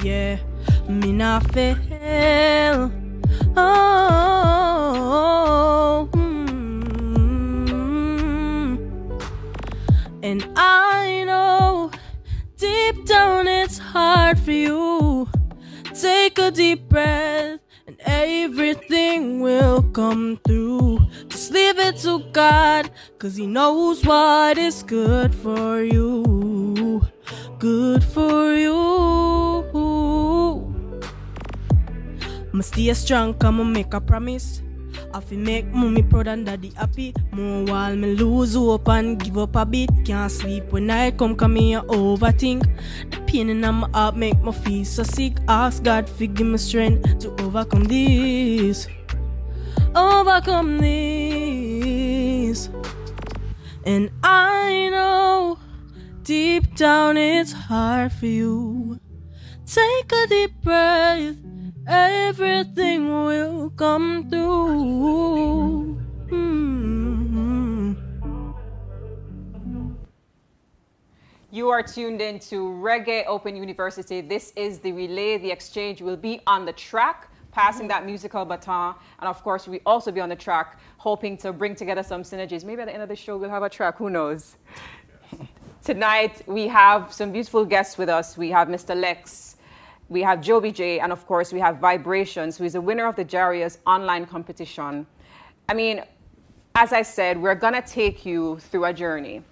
Yeah, me not fail. Oh, and I know deep down it's hard for you. Take a deep breath and everything will come through. Just leave it to God, 'cause He knows what is good for you. Good for you. Must stay strong, come and make a promise. I fi make mommy proud and daddy happy. More while me lose hope and give up a bit. Can't sleep when I come me a overthink. The pain in my heart make me feel so sick. Ask God to give me strength to overcome this. Overcome this. And I know deep down it's hard for you. Take a deep breath. Everything will come through. You are tuned in to Reggae Open University. This is the relay. The exchange will be on the track, passing that musical baton. And of course, we also be on the track, hoping to bring together some synergies. Maybe at the end of the show, we'll have a track. Who knows? Tonight, we have some beautiful guests with us. We have Mr. Lex. We have Joby J, and of course, we have Vibrations, who is the winner of the Jaria's online competition. I mean, as I said, we're gonna take you through a journey.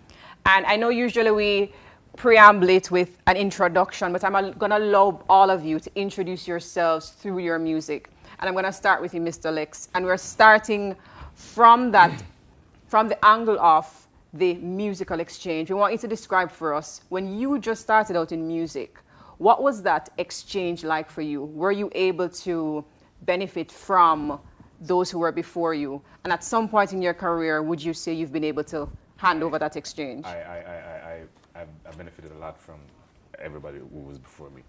And I know usually we preambulate with an introduction, but I'm gonna allow all of you to introduce yourselves through your music. And I'm gonna start with you, Mr. Lex. And we're starting from that, from the angle of the musical exchange. We want you to describe for us, when you just started out in music, what was that exchange like for you? Were you able to benefit from those who were before you? And at some point in your career, would you say you've been able to hand over that exchange? I benefited a lot from everybody who was before me.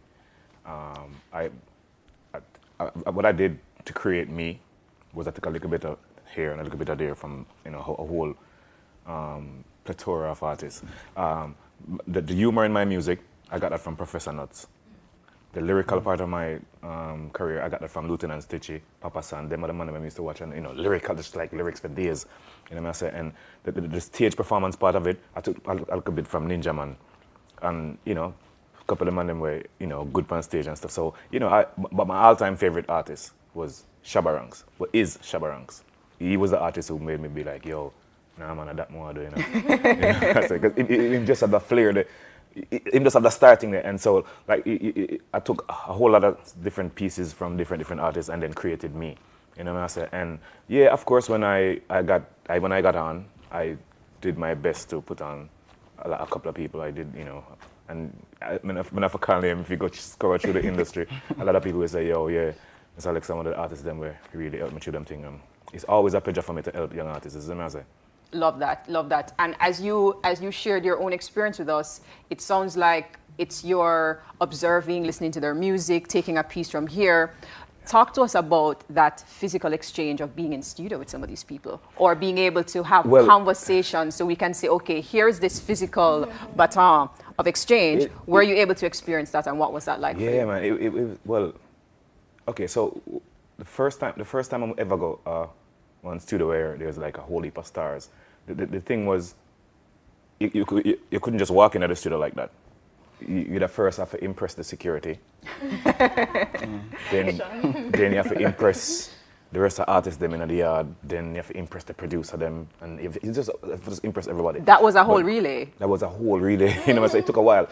What I did to create me was I took a little bit of here and a little bit of there from a whole plethora of artists. The humor in my music, I got that from Professor Nuts. The lyrical part of my career, I got that from Lieutenant Stitchy, Papa San. Them are the man I used to watch, and lyrical, just like lyrics for days. You know what I say? And the stage performance part of it, I took a little bit from Ninja Man, and a couple of them were good on stage and stuff. So but my all-time favorite artist was Shabba Ranks. What is Shabba Ranks? He was the artist who made me be like, yo, nah man, that more I do, Because he just had the flair. Him just have the starting there, and so like I took a whole lot of different pieces from different artists and then created me, you know what I say? And yeah, of course, when I got on, I did my best to put on a couple of people. I did, and when I call them, if you go scour through the industry, a lot of people will say, yo, yeah, Mr. Alex, some of the artists them were really helped me through them thing. It's always a pleasure for me to help young artists, is what I say. Love that, love that. And as you shared your own experience with us, it sounds like it's your observing, listening to their music, taking a piece from here. Talk to us about that physical exchange of being in studio with some of these people, or being able to have conversations so we can say, okay, here's this physical baton of exchange. Were you able to experience that, and what was that like for you? Yeah, man, okay, so the first time I ever go one studio where there's like a whole heap of stars. The thing was, you couldn't just walk into the studio like that. You'd first have to impress the security. Then you have to impress the rest of the artists them in the yard. Then you have to impress the producer them, and you just impress everybody. That was a whole relay. That was a whole relay. So it took a while.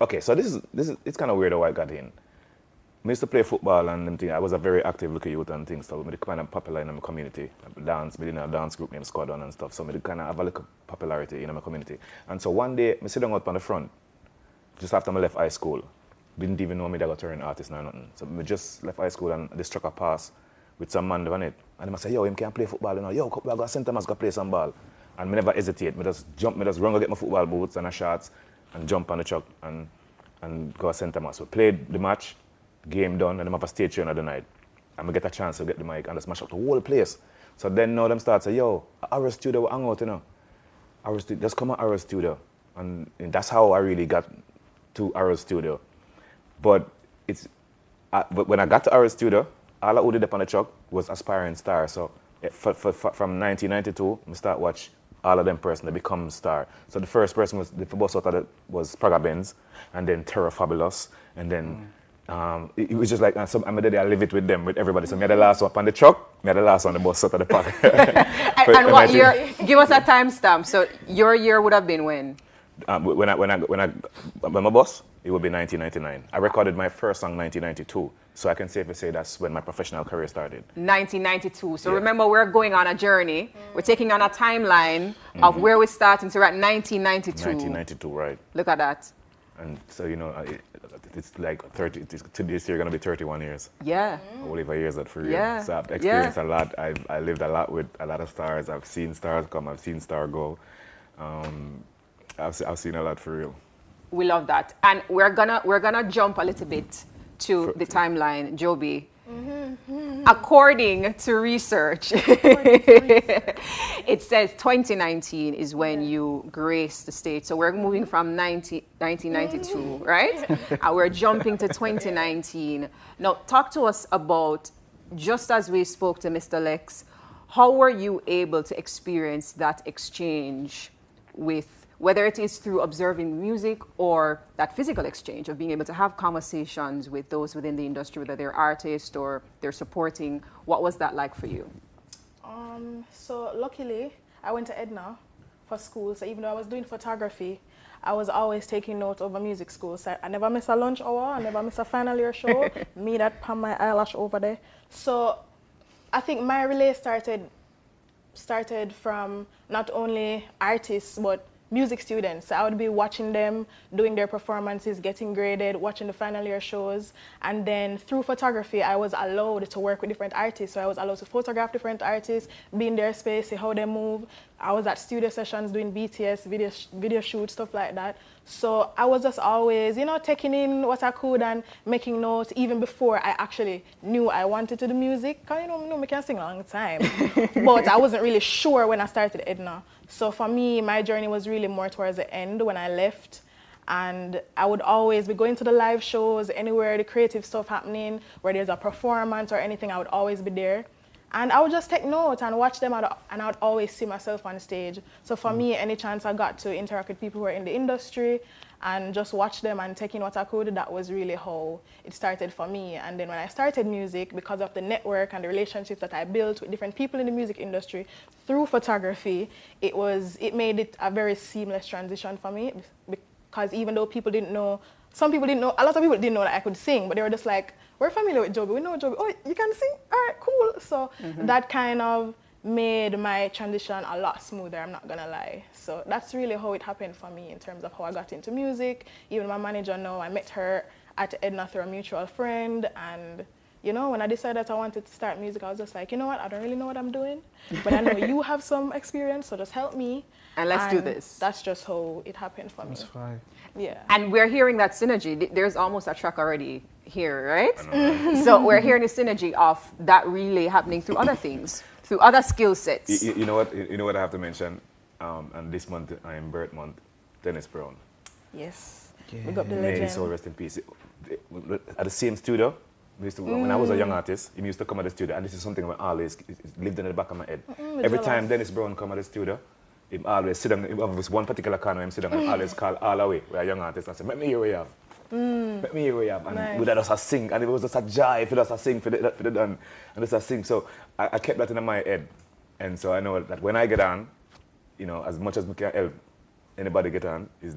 Okay, so this is it's kind of weird how I got in. I used to play football and them thing. I was a very active little youth and things, so I kind of popular in my community. I dance, I in a dance group named Squadron and stuff, so I kind of have a little popularity in my community. And so one day, I sit down out on the front, just after I left high school. Didn't even know me that I got turn artist or nothing. So I just left high school and they struck a pass with some man on it. And they say, yo, him can't play football, Yo, I got St. Thomas, go play some ball. And I never hesitate. I just run go get my football boots and a shorts and jump on the truck and go to St. Thomas. We played the match. Game done, and I'm have a stage show another night. And I get a chance to get the mic and just smash up the whole place. So then now them start say, yo, our studio will hang out, Our studio, just come at our studio. And that's how I really got to our studio. But but when I got to our studio, all I did up on the truck was aspiring star. So from 1992, I start watch all of them person that become star. So the first person was the bus out of it was Praga Benz, and then Terra Fabulous, and then it was just like I'm a day I live it with them, with everybody. So me had the last one up on the truck, me had the last one on the bus out of the park. and what year? Give us a timestamp. So your year would have been when? When my boss, it would be 1999. I recorded my first song 1992, so I can safely say that's when my professional career started. 1992. So remember, we're going on a journey. We're taking on a timeline of where we're starting. So we're at 1992. 1992, right? Look at that. And so it's like 30. This year gonna be 31 years. Yeah. I will live a years that for real. Yeah. So I've experienced a lot. I lived a lot with a lot of stars. I've seen stars come. I've seen stars go. I've seen a lot for real. We love that, and we're gonna jump a little bit to the timeline, Joby. According to research, it says 2019 is when you graced the stage. So we're moving from 1992, right? And we're jumping to 2019. Now, talk to us about, just as we spoke to Mr. Lex, how were you able to experience that exchange with, whether it is through observing music or that physical exchange of being able to have conversations with those within the industry, whether they're artists or they're supporting. What was that like for you? So luckily, I went to Edna for school. So even though I was doing photography, I was always taking note over music school. So I never miss a lunch hour, I never miss a final year show. Me that palm my eyelash over there. So I think my relay started from not only artists, but music students. So I would be watching them doing their performances, getting graded, watching the final year shows. And then through photography, I was allowed to work with different artists. So I was allowed to photograph different artists, be in their space, see how they move. I was at studio sessions doing BTS, video shoots, stuff like that. So I was just always, taking in what I could and making notes even before I actually knew I wanted to do music. Because, I can sing a long time. But I wasn't really sure when I started Edna. So for me, my journey was really more towards the end when I left. And I would always be going to the live shows, anywhere the creative stuff happening, where there's a performance or anything, I would always be there. And I would just take notes and watch them, and I would always see myself on stage. So for me, any chance I got to interact with people who are in the industry and just watch them and take in what I could, that was really how it started for me. And then when I started music, because of the network and the relationships that I built with different people in the music industry through photography, it made it a very seamless transition for me. Because even though people didn't know, some people didn't know, a lot of people didn't know that I could sing, but they were just like, we're familiar with Joby, we know Joby, oh, you can sing? All right, cool. So that kind of made my transition a lot smoother, I'm not gonna lie. So that's really how it happened for me in terms of how I got into music. Even my manager now, I met her at Edna through a mutual friend, and when I decided that I wanted to start music, I was just like, you know what, I don't really know what I'm doing, but I know you have some experience, so just help me. And let's do this. That's just how it happened for me. That's fine. Yeah. And we're hearing that synergy. There's almost a track already here, right? So we're hearing the synergy of that relay happening through other things, through other skill sets. You know what I have to mention? And this month, I am birth month, Dennis Brown. Yes. Yeah. We got the May his legend. soul rest in peace. At the same studio, when I was a young artist, he used to come at the studio, and this is something that always lived in the back of my head. Every time Dennis Brown come at the studio, he always sit down, he have one particular corner, him sit down and always call all away, we're a young artist, and say, "Let me hear what you have. Let me hear what you have." And Nice. we just sing, and it was just a joy for us to sing for the done, and just sing. So I kept that in my head, and so I know that when I get on, as much as we can help anybody get on, it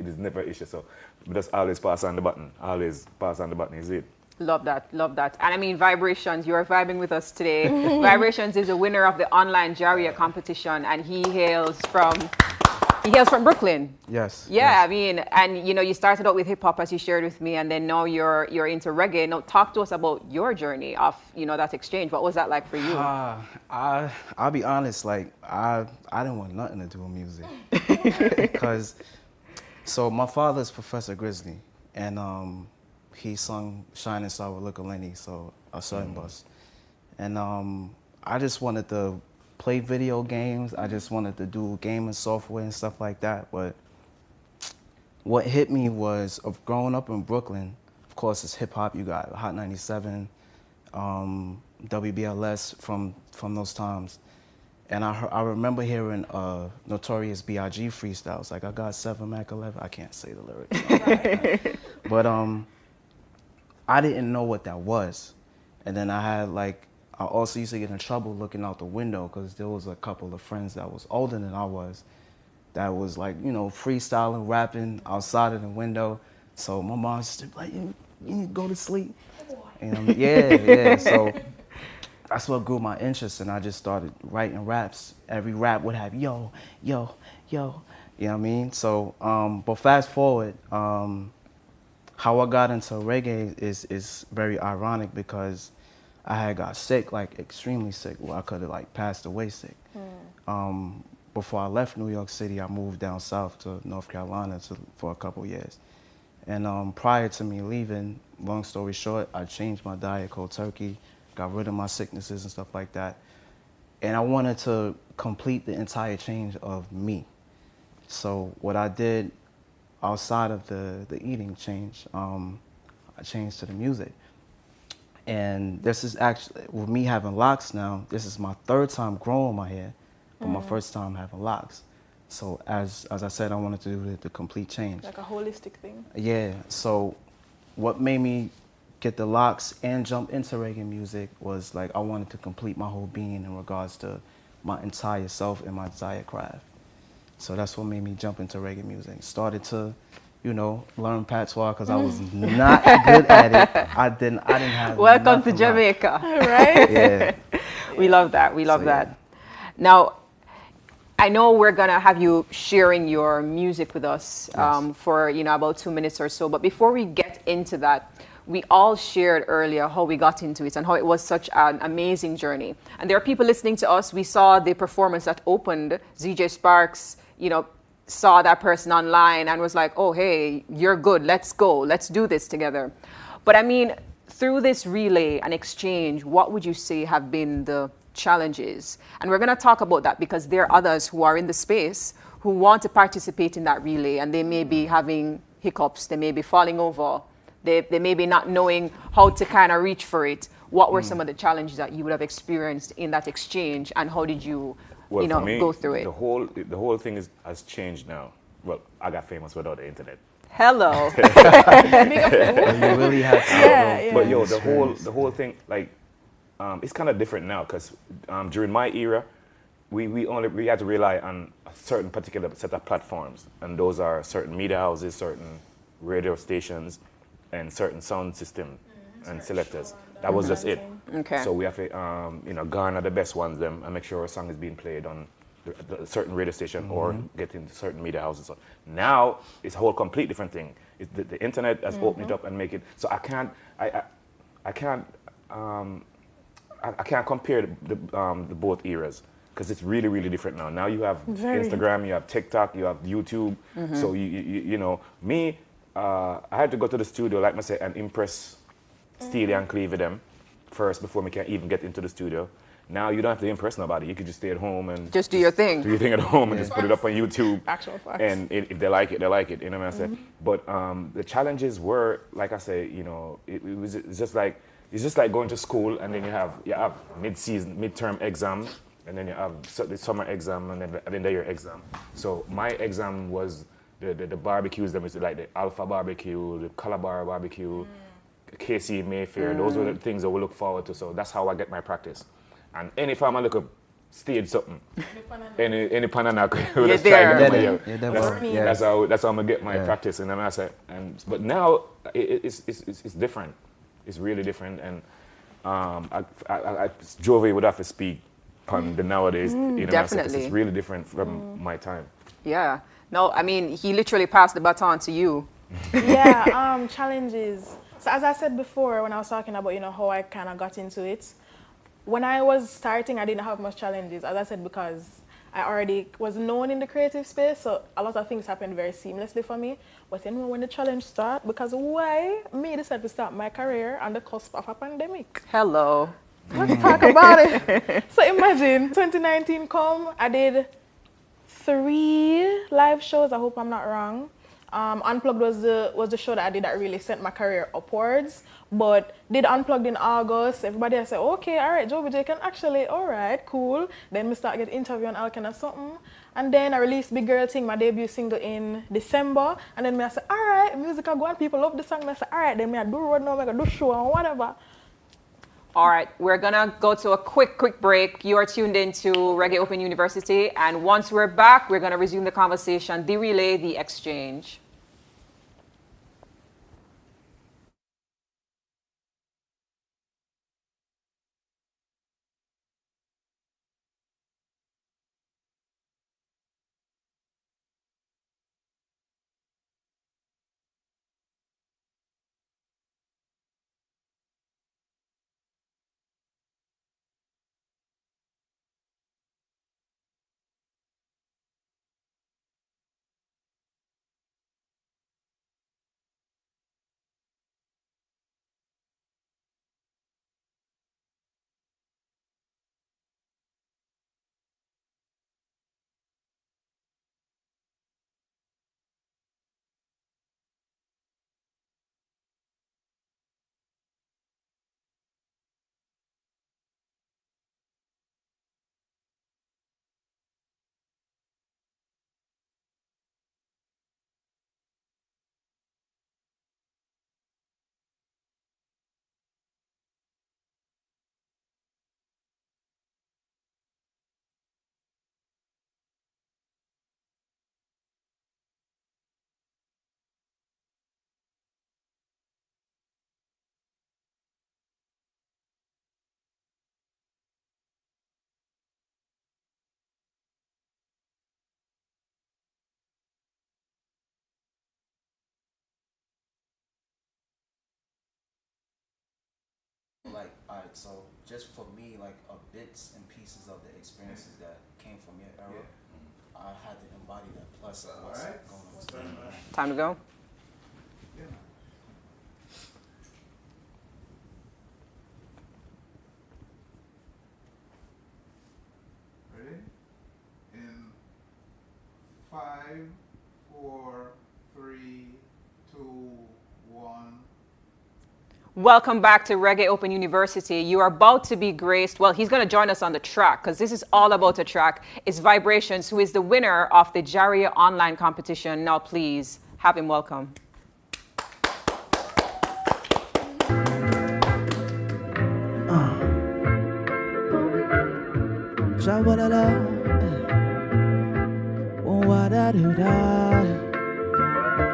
is never an issue. So we just always pass on the button, is it? Love that, love that. And I mean, Vibrations, you are vibing with us today. Vibrations is a winner of the online Jaria competition, and he hails from Brooklyn. Yes. Yeah, yes. I mean, and you started out with hip hop, as you shared with me, and then now you're into reggae. Now talk to us about your journey of that exchange. What was that like for you? I'll be honest, like I didn't want nothing to do with music because so my father's Professor Grizzly, and he sung Shining Star with Lyrical Lenny, so a Southern Bus. And I just wanted to play video games. I just wanted to do gaming software and stuff like that. But what hit me was, of growing up in Brooklyn, of course, it's hip hop. You got Hot 97, WBLS from those times. And I remember hearing Notorious B.I.G. freestyles. Like, I got 7 Mac 11. I can't say the lyrics. But I didn't know what that was. And then I also used to get in trouble looking out the window because there was a couple of friends that was older than I was that was like, you know, freestyling, rapping outside of the window. So my mom used to be like, you need to go to sleep. And yeah. So that's what grew my interest, and I just started writing raps. Every rap would have yo, yo, yo. You know what I mean? So, but fast forward, how I got into reggae is very ironic because I had got sick, like extremely sick. Well, I could have like passed away sick. Before I left New York City, I moved down south to North Carolina for a couple years. And prior to me leaving, long story short, I changed my diet cold turkey, got rid of my sicknesses and stuff like that. And I wanted to complete the entire change of me. So what I did outside of the eating change, I changed to the music. And this is actually, with me having locks now, this is my 3rd time growing my hair, but my 1st time having locks. So as I said, I wanted to do the complete change. Like a holistic thing. Yeah, so what made me get the locks and jump into reggae music was like I wanted to complete my whole being in regards to my entire self and my entire craft. So that's what made me jump into reggae music. Started to, you know, learn patois because I was not good at it. I didn't have. Welcome to Jamaica. Right? Yeah. We love that. We love that. Now, I know we're gonna have you sharing your music with us for about 2 minutes or so. But before we get into that, we all shared earlier how we got into it and how it was such an amazing journey. And there are people listening to us. We saw the performance that opened. ZJ Sparks, saw that person online and was like, oh, hey, you're good. Let's go. Let's do this together. But I mean, through this relay and exchange, what would you say have been the challenges? And we're going to talk about that because there are others who are in the space who want to participate in that relay, and they may be having hiccups. They may be falling over. They may be not knowing how to kind of reach for it. What were some of the challenges that you would have experienced in that exchange, and how did you, for me, go through it? The whole thing has changed now. Well, I got famous without the internet. Hello. You really have to. Yeah. But the whole thing, like, it's kind of different now because during my era, we had to rely on a certain particular set of platforms, and those are certain media houses, certain radio stations, and certain sound system and selectors. That was just it. Okay. So we have to, garner the best ones them and make sure a song is being played on the certain radio station or get into certain media houses. So now it's a whole complete different thing. The internet has opened it up and make it so I can't compare the both eras because it's really, really different now. Now you have Instagram, you have TikTok, you have YouTube. So me. I had to go to the studio, like I said, and impress Steely and Cleve them first before we can even get into the studio. Now you don't have to impress nobody. You can just stay at home and just do your thing. Do your thing at home and just put it up on YouTube. Actual facts. And if they like it, they like it. You know what I'm saying? But the challenges were, like I say, it's just like going to school and then you have midterm exam, and then you have the summer exam, and then your exam. So my exam was the barbecues, them is like the Alpha barbecue, the Calabar barbecue, KC Mayfair. Those were the things that we look forward to. So that's how I get my practice. And any time I look up stage something, any Panana, that's how I'm gonna get my practice. And then I say, but now it's different. It's really different. And Joby would have to speak on the nowadays. Definitely, it's really different from my time. Yeah. No, I mean, he literally passed the baton to you. Yeah, challenges. So as I said before, when I was talking about, how I kind of got into it, when I was starting, I didn't have much challenges, as I said, because I already was known in the creative space, so a lot of things happened very seamlessly for me. But then when the challenge started, because me decided to start my career on the cusp of a pandemic. Hello. Let's talk about it. So imagine, 2019 come, I did 3 live shows, I hope I'm not wrong. Unplugged was the show that I did that really sent my career upwards. But did Unplugged in August. Everybody I said, okay, all right, Joby J can actually, all right, cool. Then we start get interview and all kind of something. And then I released Big Girl Thing, my debut single in December. And then I said, all right, music I go on, people love the song. I said, all right, then I do road now, I do show and whatever. All right, we're gonna go to a quick break. You are tuned into Reggae Open University, and once we're back, we're gonna resume the conversation, the relay, the exchange. Like, alright, so just for me, like bits and pieces of the experiences that came from your era, I had to embody that plus what's going on. Time to go. Ready? In 5, 4, 3, 2, 1. Welcome back to Reggae Open University. You are about to be graced. Well, he's going to join us on the track because this is all about the track. It's Vibrations, who is the winner of the Jaria online competition. Now, please have him welcome.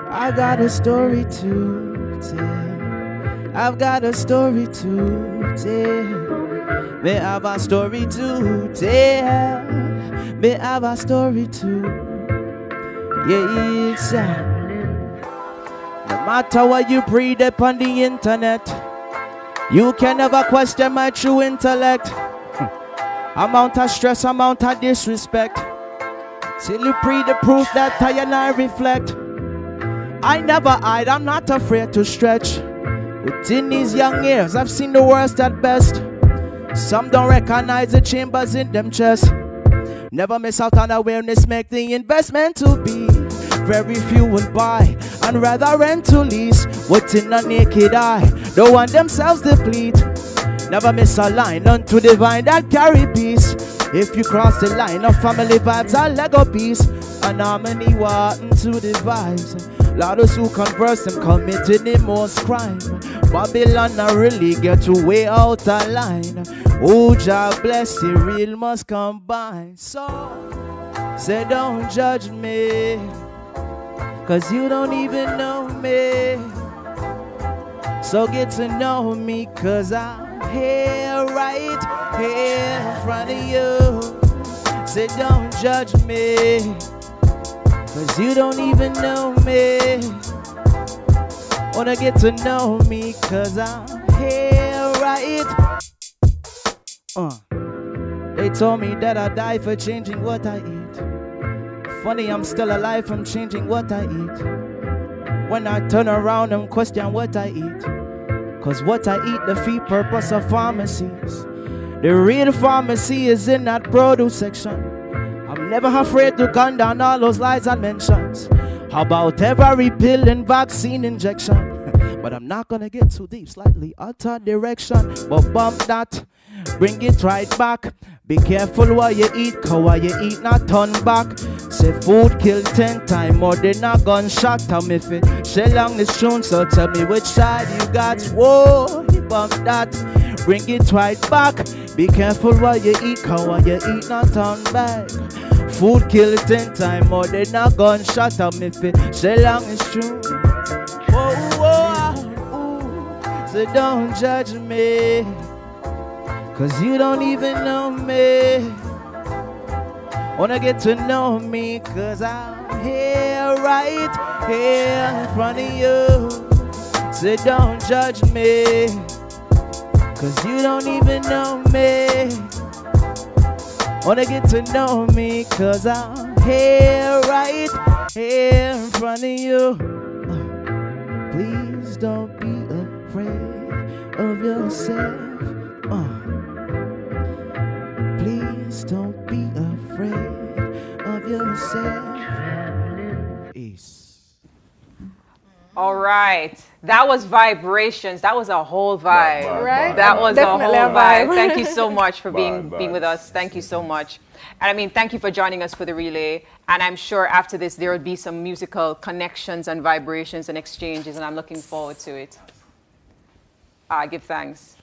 I got a story to tell. I've got a story to tell. Me have a story to tell. Me have a story to. Yeah, it's no matter what you read up on the internet, you can never question my true intellect. Amount of stress, amount of disrespect. Till you read the proof that I and I reflect. I never hide, I'm not afraid to stretch. Within these young years, I've seen the worst at best. Some don't recognize the chambers in them chests. Never miss out on awareness, make the investment to be. Very few will buy, and rather rent to lease. What's in the naked eye, don't want themselves deplete. Never miss a line unto divine that carry peace. If you cross the line of family vibes, a Lego piece. An harmony wanting to the vibes. Loudest who converse them committed the most crime. Babylon not really get to way out of line. Oh, Jah bless the real must combine. So, say don't judge me, cause you don't even know me. So get to know me, cause I'm here, right here in front of you. Say don't judge me, cause you don't even know me. Wanna get to know me, cause I'm here, right? They told me that I die for changing what I eat. Funny, I'm still alive from changing what I eat. When I turn around and question what I eat, cause what I eat defeat purpose of pharmacies. The real pharmacy is in that produce section. I'm never afraid to gun down all those lies and mentions. about every pill and vaccine injection. But I'm not gonna get too deep, slightly out of direction. But bump that, bring it right back. Be careful what you eat, cause what you eat not turn back. Say food kill 10 times more than a gunshot. Tell me if it shell on this tune, so tell me which side you got. Whoa, you bump that, bring it right back. Be careful what you eat, cause what you eat not turn back. Food kill 10 times more than a gunshot. Tell me if it shell on this tune. Whoa, whoa, ooh. So don't judge me, cause you don't even know me. Wanna get to know me, cause I'm here, right here in front of you. So don't judge me, cause you don't even know me. Wanna get to know me, cause I'm here, right here in front of you. Please don't be afraid of yourself. Please don't be afraid of yourself. Peace. All right. That was vibrations. That was a whole vibe. Right? That was Definitely a whole a vibe. vibe. Thank you so much for being Vibe. with us. Thank you so much. And I mean, thank you for joining us for the relay. And I'm sure after this, there will be some musical connections and vibrations and exchanges, and I'm looking forward to it. I give thanks.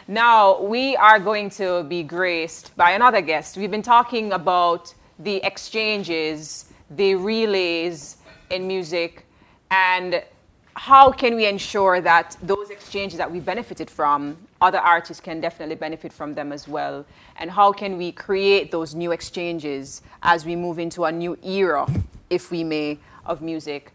Now, we are going to be graced by another guest. We've been talking about the exchanges, the relays in music, and how can we ensure that those exchanges that we benefited from, other artists can definitely benefit from them as well? And how can we create those new exchanges as we move into a new era, if we may, of music?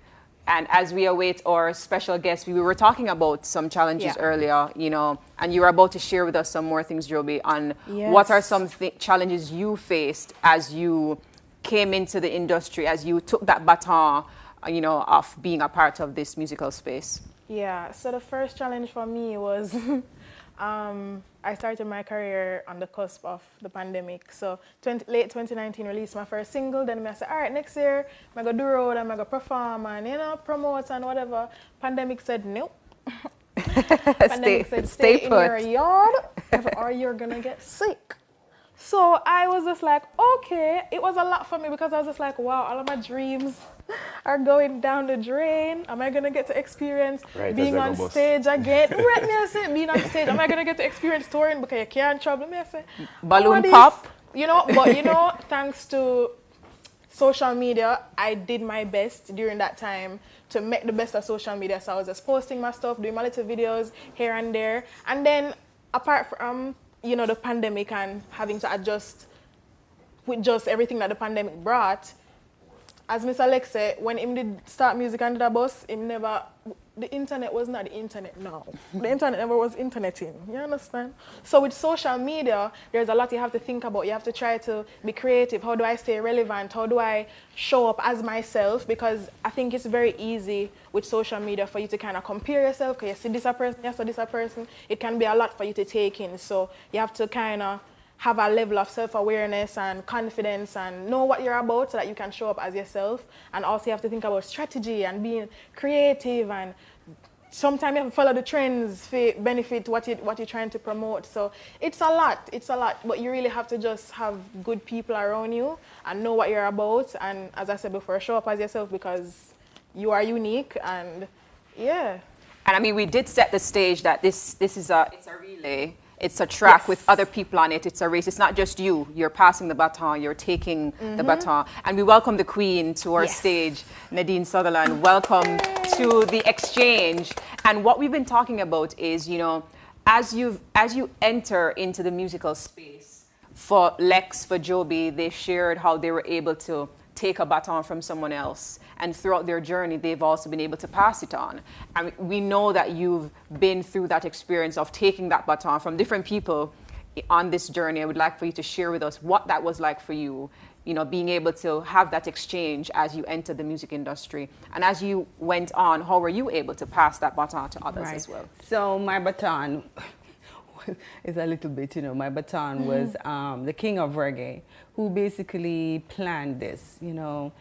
And as we await our special guest, we were talking about some challenges earlier, you know, and you were about to share with us some more things, Joby, on what are some challenges you faced as you came into the industry, as you took that baton, you know, of being a part of this musical space. Yeah, so the first challenge for me was I started my career on the cusp of the pandemic. So late 2019 released my first single. Then I said, all right, next year I'm going to do road, I'm going to perform and, you know, promote and whatever. Pandemic said, nope. Pandemic said, stay in your yard or you're going to get sick. So I was just like, okay. It was a lot for me because I was just like, wow, all of my dreams are going down the drain. Am I going to get to experience being on stage again? Right, me I say, being on stage. Am I going to get to experience touring because you can't travel? Me I say, balloon pop. You know, but you know, thanks to social media, I did my best during that time to make the best of social media. So I was just posting my stuff, doing my little videos here and there. And then apart from, you know, the pandemic and having to adjust with just everything that the pandemic brought, as Mr. Lex said, when he did start music under the bus, the internet was not the internet now. The internet never was interneting, you understand? So with social media, there's a lot you have to think about. You have to try to be creative. How do I stay relevant? How do I show up as myself? Because I think it's very easy with social media for you to kind of compare yourself, because you see this a person, you see this a person. It can be a lot for you to take in. So you have to kind of have a level of self-awareness and confidence and know what you're about so that you can show up as yourself. And also you have to think about strategy and being creative, and sometimes you have to follow the trends to benefit what you're trying to promote. So it's a lot, but you really have to just have good people around you and know what you're about. And as I said before, show up as yourself because you are unique, and yeah. And I mean, we did set the stage that it's a relay. It's a track with other people on it. It's a race. It's not just you. You're passing the baton. You're taking the baton. And we welcome the Queen to our stage, Nadine Sutherland. Welcome to the Exchange. And what we've been talking about is, you know, as you enter into the musical space, for Lex, for Joby, they shared how they were able to take a baton from someone else. And throughout their journey, they've also been able to pass it on. And we know that you've been through that experience of taking that baton from different people on this journey. I would like for you to share with us what that was like for you, you know, being able to have that exchange as you entered the music industry. And as you went on, how were you able to pass that baton to others as well? So my baton is a little bit, you know, my baton was the king of reggae, who basically planned this, you know.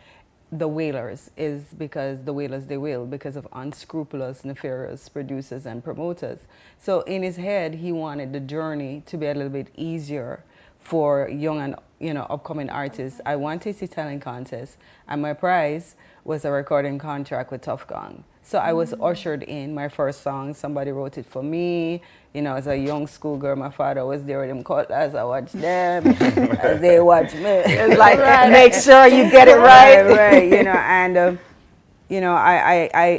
the Wailers is because the Wailers they wail because of unscrupulous, nefarious producers and promoters. So in his head, he wanted the journey to be a little bit easier for young and upcoming artists. I won Tasty Talent Contest, and my prize was a recording contract with Tough Gong. So I was ushered in. My first song, somebody wrote it for me. As a young schoolgirl, my father was there with them cutlass. I watched them as they watched me. It's like, make sure you get it right. Right.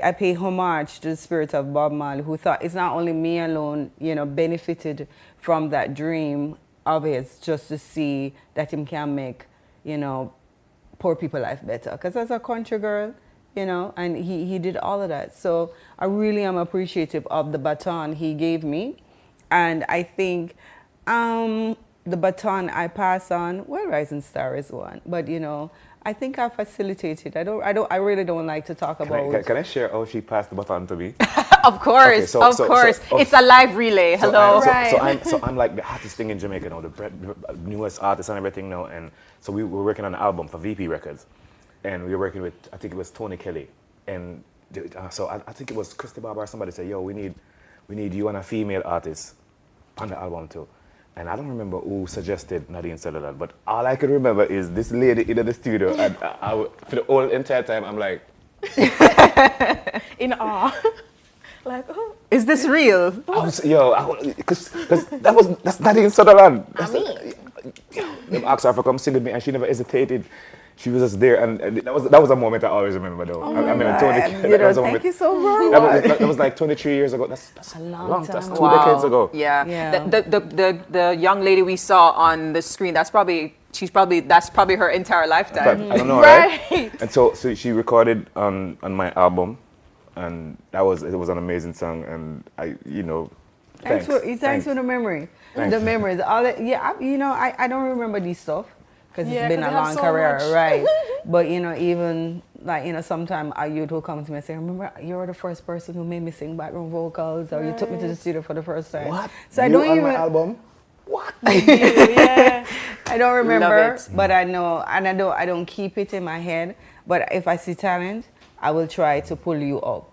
I pay homage to the spirit of Bob Marley, who thought it's not only me alone, benefited from that dream of his, just to see that him can make, poor people life better. Because as a country girl, and he did all of that. So I really am appreciative of the baton he gave me. And I think the baton I pass on, well, Rising Star is one. But, I think I facilitated. I really don't like to talk about. Can I share how she passed the baton to me? Of course, of course. It's a live relay. Hello. I'm like the artist thing in Jamaica now, the newest artist and everything now. And so we were working on an album for VP Records. And we were working with, I think it was Tony Kelly. And so I think it was Christy Barber or somebody said, yo, we need you and a female artist on the album too. And I don't remember who suggested Nadine Sutherland, but all I can remember is this lady in the studio, and for the whole entire time, I'm like... in awe. Like, oh. Is this real? Because that's Nadine Sutherland. They asked her to come sing with me, and she never hesitated. She was just there, and that was a moment I always remember, though. Thank you so much. That was like 23 years ago. That's a long time. That's 2 decades ago. Yeah. The young lady we saw on the screen, that's probably her entire lifetime. I don't know, right? And so she recorded on my album, and it was an amazing song, and thanks for the memory. Thanks. The memories. I don't remember this stuff. Because it's been a long career, right? But, even, sometimes a youth will come to me and say, remember, you were the first person who made me sing background vocals, or you took me to the studio for the first time. What? So my album? What? I don't remember, Love it. but I know, and I don't keep it in my head. But if I see talent, I will try to pull you up.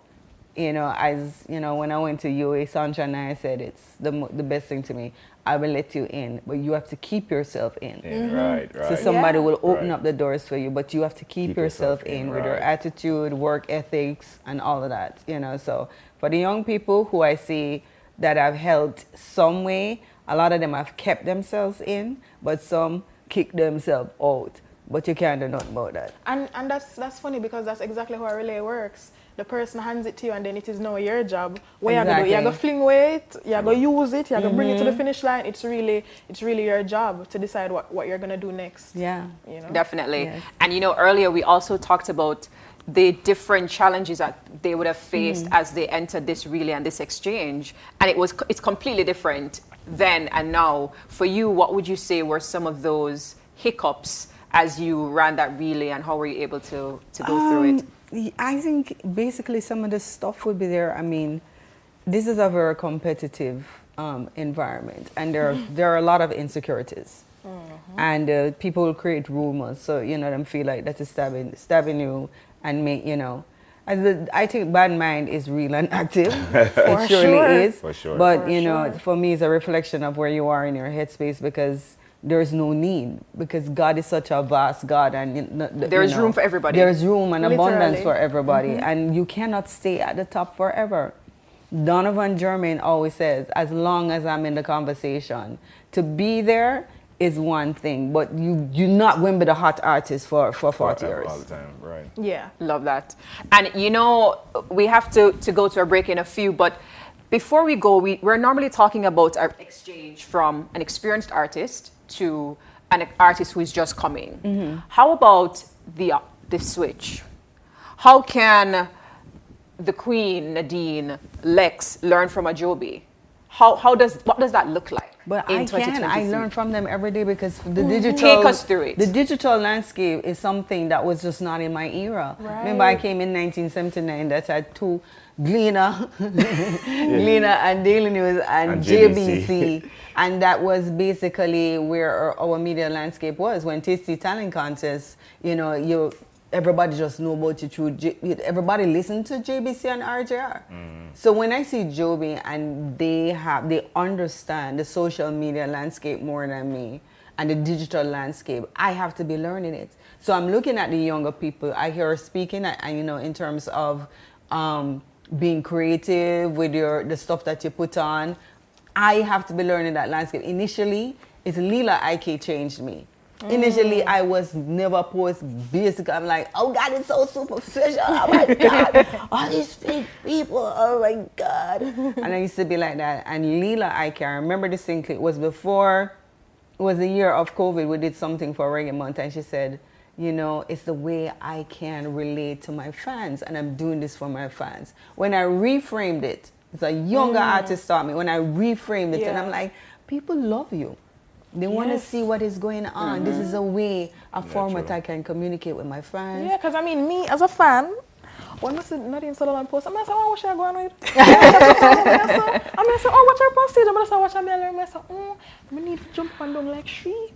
When I went to UA, Sandra and I said it's the best thing to me. I will let you in, but you have to keep yourself in. Right. So somebody will open up the doors for you, but you have to keep yourself in with your attitude, work ethics, and all of that. So for the young people who I see that I've helped some way, a lot of them have kept themselves in, but some kick themselves out. But you can't do nothing about that. And that's funny, because that's exactly how a relay works. The person hands it to you, and then it is now your job. What you going to do? You're going to fling weight, you're going to use it, you're going to bring it to the finish line. It's really your job to decide what you're going to do next. Yeah. Definitely. Yes. And earlier we also talked about the different challenges that they would have faced as they entered this relay and this exchange. And it's completely different then and now. For you, what would you say were some of those hiccups as you ran that relay, and how were you able to go through it? I think basically some of the stuff would be there. I mean, this is a very competitive environment, and there are a lot of insecurities. And people will create rumors, so them feel like that is stabbing you, and make I think bad mind is real and active. It surely is. For sure. But for me, it's a reflection of where you are in your headspace, because there's no need, because God is such a vast God, and there's room for everybody. There's room and abundance for everybody, and you cannot stay at the top forever. Donovan Germain always says, as long as I'm in the conversation, to be there is one thing, but you're not going to be the hot artist for 40 years. All the time, right? Yeah. Love that. And we have to go to a break in a few, but before we go, we're normally talking about our exchange from an experienced artist to an artist who is just coming. How about the switch? How can the Queen, Nadine, Lex learn from a Joby? What does that look like? But in 2023? I learn from them every day, because the digital... Take us through it. The digital landscape is something that was just not in my era. Right. Remember, I came in 1979, that had two Gleaner and Daily News and JBC. And that was basically where our media landscape was. When Tasty Talent Contest, everybody just know about you through, everybody listen to JBC and RJR. So when I see Joby and they understand the social media landscape more than me and the digital landscape, I have to be learning it. So I'm looking at the younger people. I hear her speaking, and you know, in terms of being creative with the stuff that you put on. I have to be learning that landscape. Initially, it's Lila IK changed me. Initially, I was never post basic. I'm like, oh God, it's so superficial. Oh my God, all these fake people. Oh my God. And I used to be like that. And Lila IK, I remember distinctly. It was before, it was the year of COVID. We did something for Reggae Month, and she said, you know, it's the way I can relate to my fans, and I'm doing this for my fans. When I reframed it, it's a younger artist taught me. When I reframed it, and I'm like, people love you. They want to see what is going on. This is a way, a format I can communicate with my fans. Yeah, because I mean, me as a fan, when I see Nadine Sutherland post, I'm like, oh, what should I go on with? I'm like, oh, watch her post it. I'm like, watch her mail. I'm like, I need to jump on down like she.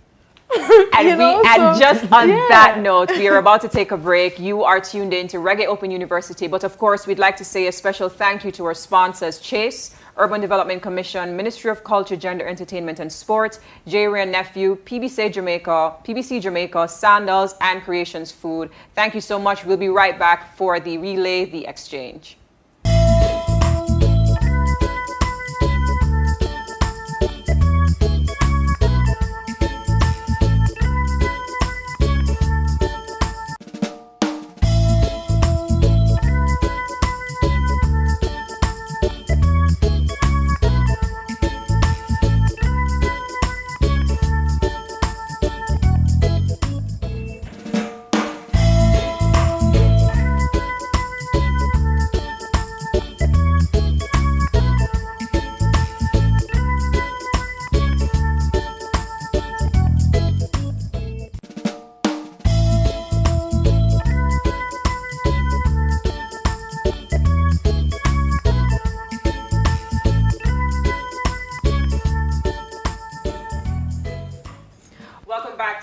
And just on that note, we are about to take a break. You are tuned in to Reggae Open University. But of course, we'd like to say a special thank you to our sponsors, Chase, Urban Development Commission, Ministry of Culture, Gender, Entertainment and Sport, J-Ray and Nephew, PBCJamaica, Sandals, and Creations Food. Thank you so much. We'll be right back for the Relay, the Exchange.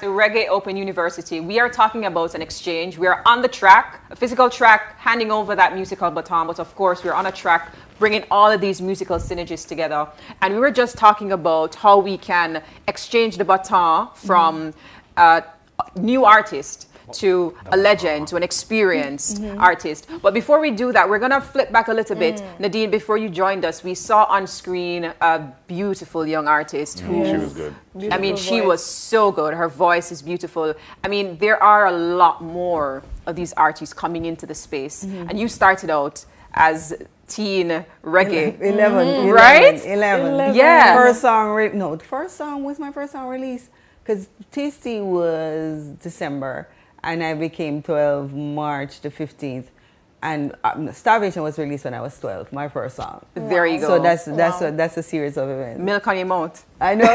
Reggae Open University. We are talking about an exchange. We are on the track, a physical track, handing over that musical baton, but of course we're on a track bringing all of these musical synergies together. And we were just talking about how we can exchange the baton from a new artist to a legend, to an experienced artist. But before we do that, we're going to flip back a little bit. Nadine, before you joined us, we saw on screen a beautiful young artist who... She was good. I mean, she was so good. Her voice is beautiful. I mean, there are a lot more of these artists coming into the space. And you started out as teen reggae. 11, right? 11. Yeah. First song, no, the first song was my first song release, because Tasty was December. And I became 12 March the 15th. And Starvation was released when I was 12, my first song. There you go. So that's a series of events. Milk on your mouth. I know.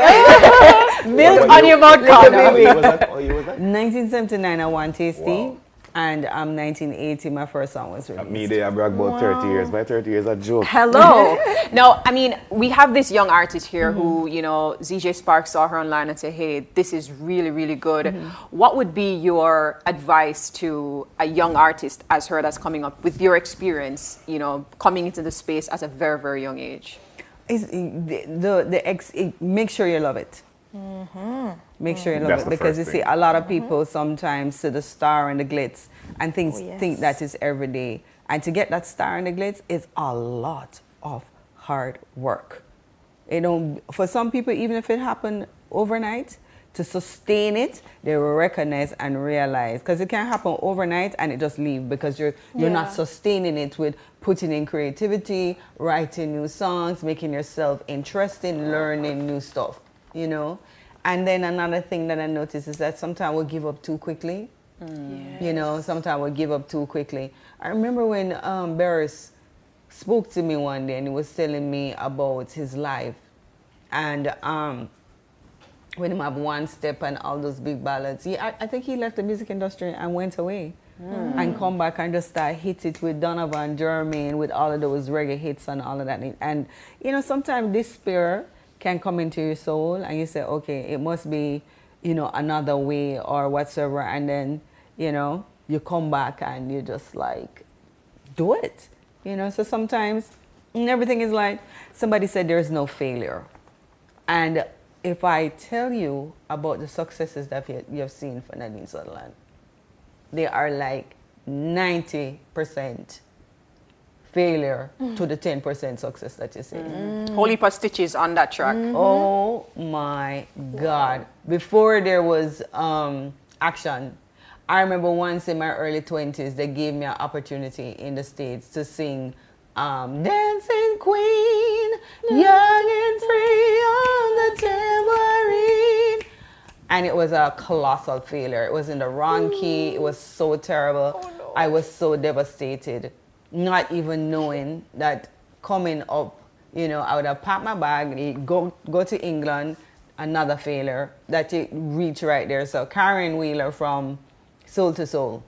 Milk on your mouth, Connor. 1979, I won Tasty. Wow. And 1980, my first song was released. Me, they brag about 30 years. My 30 years a joke. Hello. No, I mean, we have this young artist here who, you know, ZJ Sparks saw her online and said, hey, this is really, really good. What would be your advice to a young artist as her that's coming up with your experience, you know, coming into the space at a very, very young age? Make sure you love it. Make sure you love it, because you see a lot of people sometimes see the star and the glitz and think that is every day. And to get that star and the glitz is a lot of hard work. You know, for some people, even if it happened overnight, to sustain it, they will recognize and realize, because it can happen overnight and it just leave, because you're not sustaining it with putting in creativity, writing new songs, making yourself interesting, learning new stuff, you know. And then another thing that I noticed is that sometimes we give up too quickly. You know, sometimes we give up too quickly. I remember when Barris spoke to me one day and he was telling me about his life. And when he had One Step and all those big ballads, I think he left the music industry and went away. And come back and just start hit it with Donovan, Jermaine, with all of those reggae hits and all of that. And, you know, sometimes despair can come into your soul and you say, okay, it must be, you know, another way or whatsoever. And then, you know, you come back and you just like do it. You know, so sometimes everything is like, somebody said there's no failure. And if I tell you about the successes that you have seen for Nadine Sutherland, they are like 90% failure to the 10% success that you see. Holy pot stitches on that track. Oh my God. Before there was action, I remember once in my early 20s, they gave me an opportunity in the States to sing Dancing Queen, young and free on the tambourine. And it was a colossal failure. It was in the wrong key. It was so terrible. Oh, no. I was so devastated, not even knowing that coming up, you know, I would have packed my bag, go to England, another failure, that you reach right there. So Karen Wheeler from Soul to Soul.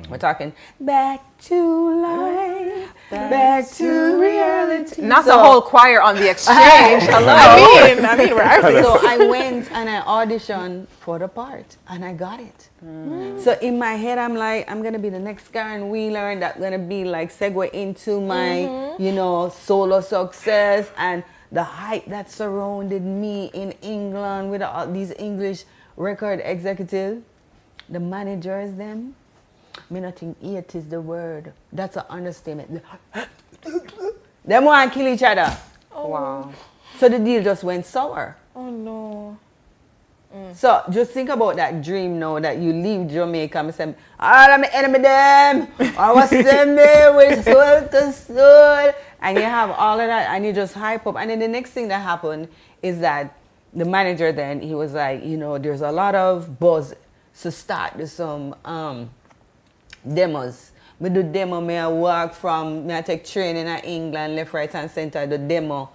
We're talking back to life, back to reality. Not a whole choir on the Exchange. Hello. I mean, we're So I went and I auditioned for the part and I got it. So in my head, I'm like, I'm going to be the next Karen Wheeler, and that's going to be like segue into my, you know, solo success and the hype that surrounded me in England with all these English record executives, the managers, them. Me not think it is the word. That's an understatement. Them want to kill each other. Oh. Wow. So the deal just went sour. Oh no. So just think about that dream now that you leave Jamaica and say, all my enemy them, I was send me with soul to soul. And you have all of that and you just hype up. And then the next thing that happened is that the manager then, he was like, you know, there's a lot of buzz to start. There's some demos. Me do demo, me I walk from, me I take training in England, left, right and center, the demo.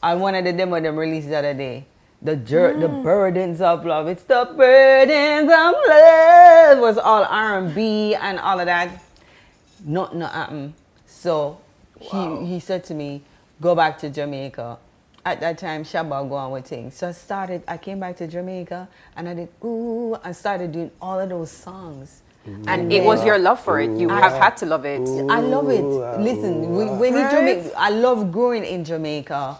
And one of the demo them released the other day. The burdens of love. It's the burdens of love. It was all R&B and all of that. Nothing happened. So he said to me, go back to Jamaica. At that time, Shabba go on with things. So I came back to Jamaica and I did, ooh, I started doing all of those songs. And it was your love for it. You have had to love it. I love it. Listen, when in Jamaica, I love growing in Jamaica.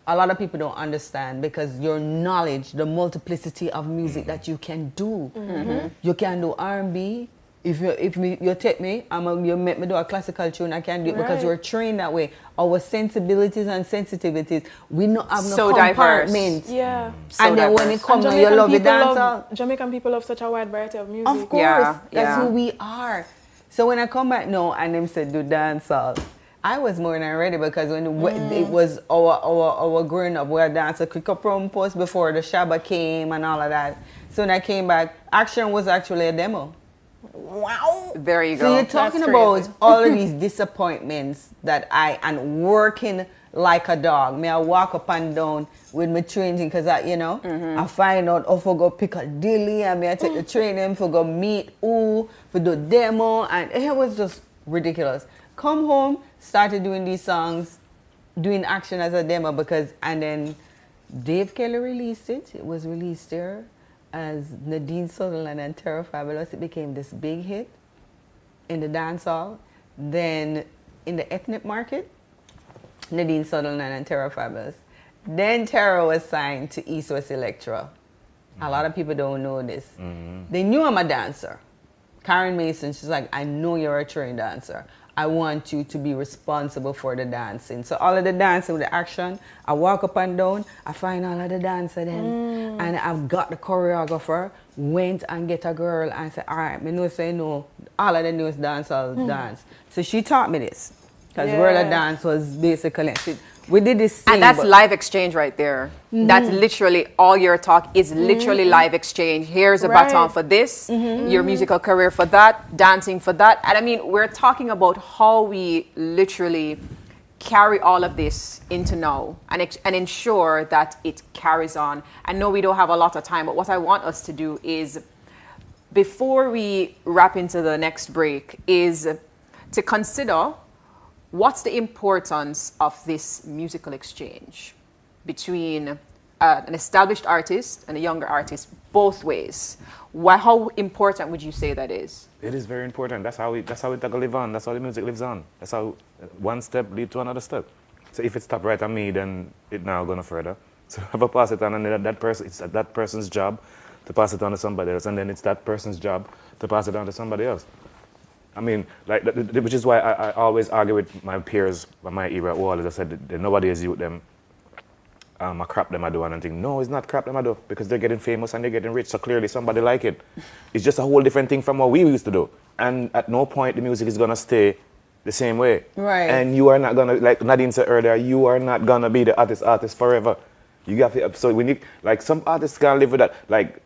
A lot of people don't understand because your knowledge, the multiplicity of music that you can do. You can do R&B. If you take me, you make me do a classical tune, I can do it because we're trained that way. Our sensibilities and sensitivities, we don't have no compartments. Yeah. And then when it comes to you love the dancer. Jamaican people love such a wide variety of music. Of course, that's who we are. So when I come back now and them said do dancehall, I was more than ready because when it was our growing up, we had danced a quick up room post before the Shabba came and all of that. So when I came back, Action was actually a demo. Wow. There you go. So you're talking about all of these disappointments that and working like a dog. May I walk up and down with my training because I find out if I go pick a dilly and may I take the training for go meet for the demo, and it was just ridiculous. Come home, started doing these songs, doing Action as a demo and then Dave Kelly released it. It was released there as Nadine Sutherland and Terror Fabulous. It became this big hit in the dance hall. Then in the ethnic market, Nadine Sutherland and Terror Fabulous. Then Terror was signed to East West Electra. A lot of people don't know this. They knew I'm a dancer. Karen Mason, she's like, I know you're a trained dancer. I want you to be responsible for the dancing. So all of the dancing with the Action, I walk up and down, I find all of the dancer then, and I've got the choreographer, went and get a girl and said, all right, me know say no, all of the newest dancers dance. So she taught me this, because World of Dance was basically, we did this thing. And that's live exchange right there. That's literally all your talk is literally live exchange. Here's a baton for this, your musical career for that, dancing for that. And I mean, we're talking about how we literally carry all of this into now and ensure that it carries on. I know we don't have a lot of time, but what I want us to do is, before we wrap into the next break, is to consider what's the importance of this musical exchange between an established artist and a younger artist both ways. How important would you say that is? It is very important. That's how it live on. That's how the music lives on. That's how one step lead to another step. So if it stop right on me, then it now going further. So if I pass it on, and that person, it's that person's job to pass it on to somebody else, and then it's that person's job to pass it on to somebody else. I mean, like, which is why I always argue with my peers by my era. Well, as I said, that nobody is youth them. I crap them I do, and I think, no, it's not crap them I do, because they're getting famous and they're getting rich, so clearly somebody like it. It's just a whole different thing from what we used to do. And at no point the music is gonna stay the same way. Right. And you are not gonna, like Nadine said earlier, you are not gonna be the artist forever. You have to, so we need, like, some artists can't live with that. Like,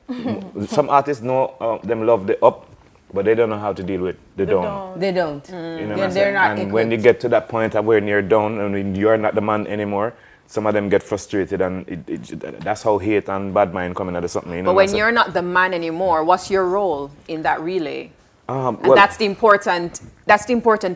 some artists know them love the up, but they don't know how to deal with the down. They don't. You know what Yeah, I'm they're saying? not And equipped. when you get to that point of where you're down and when you're not the man anymore, some of them get frustrated, and that's how hate and bad mind come into something. You know But what I'm when saying? you're not the man anymore, what's your role in that relay? And well, that's the important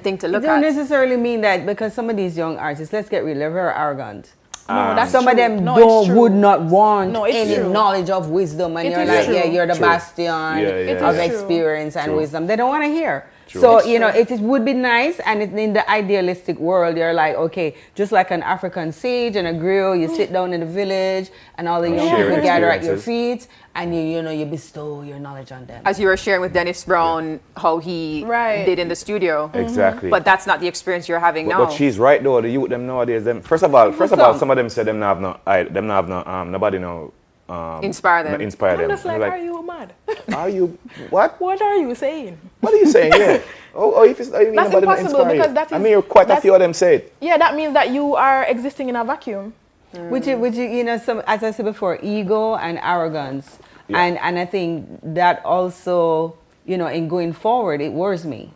thing to It look don't at. necessarily mean that, because some of these young artists, let's get real, they're very arrogant. No, that's Some true. of them No, it's true. would not want No, it's any true. knowledge of wisdom, and It you're is like, true. yeah, you're the True. bastion Yeah, of yeah. experience and True. wisdom. They don't want to hear. True. So, It's you know, true. it would be nice, and in the idealistic world, you're like, okay, just like an African sage and a griot, you sit down in the village, and all the young Share people gather at your experiences. feet, and you bestow your knowledge on them. As you were sharing with Dennis Brown, how he Right. did in the studio. Exactly. But that's not the experience you're having now. But she's right though. The youth them nowadays, them first of all, some of them said them not have no nobody know Inspire them. Inspire I'm them. just like, I'm are you mad? Are you what? What are you saying? What are you saying? Yeah. If it's, you mean That's nobody impossible, inspire you? because that I is- mean, quite a that's- few of them say it. Yeah, that means that you are existing in a vacuum. Which you know, some, as I said before, ego and arrogance. Yeah. And I think that also, you know, in going forward, it worries me.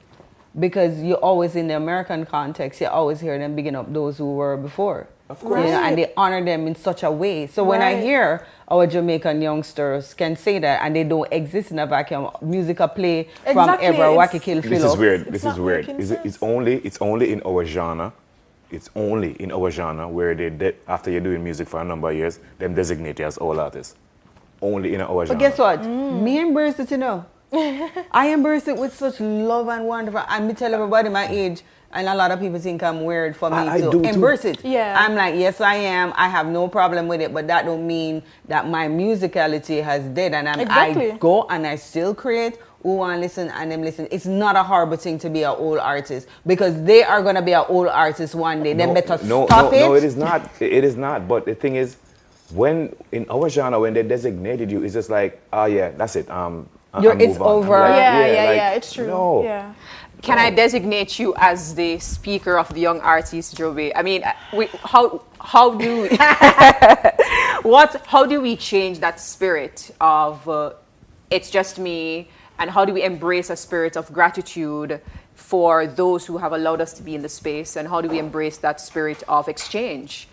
Because you always, in the American context, you always hear them bigging up those who were before. Of course. You know, and they honor them in such a way. So when I Right. hear our Jamaican youngsters can say that, and they don't exist in a vacuum, music a play from Exactly, ever, it's- wacky kill This fill is up. weird. It's This not is weird. making It's sense. only in our genre. It's only in our genre where after you're doing music for a number of years, them designate you as all artists. Only in our genre. But guess what? Me embrace it, you know. I embrace it with such love and wonderful. And me tell everybody my age, and a lot of people think I'm weird for me I to do too. embrace it. Yeah. I'm like, yes, I am. I have no problem with it, but that don't mean that my musicality has dead. And Exactly. I go and I still create. Who want to listen and them listen. It's not a horrible thing to be an old artist, because they are going to be an old artist one day. They better stop it. No, it is not. It is not. But the thing is, when in our genre, when they designated you, it's just like, oh yeah, that's it. It's over. I'm like, Yeah, it's true. No. Yeah. Can I designate you as the speaker of the young artist, Joby? I mean, how do how do we change that spirit of it's just me, and how do we embrace a spirit of gratitude for those who have allowed us to be in the space, and how do we embrace that spirit of exchange,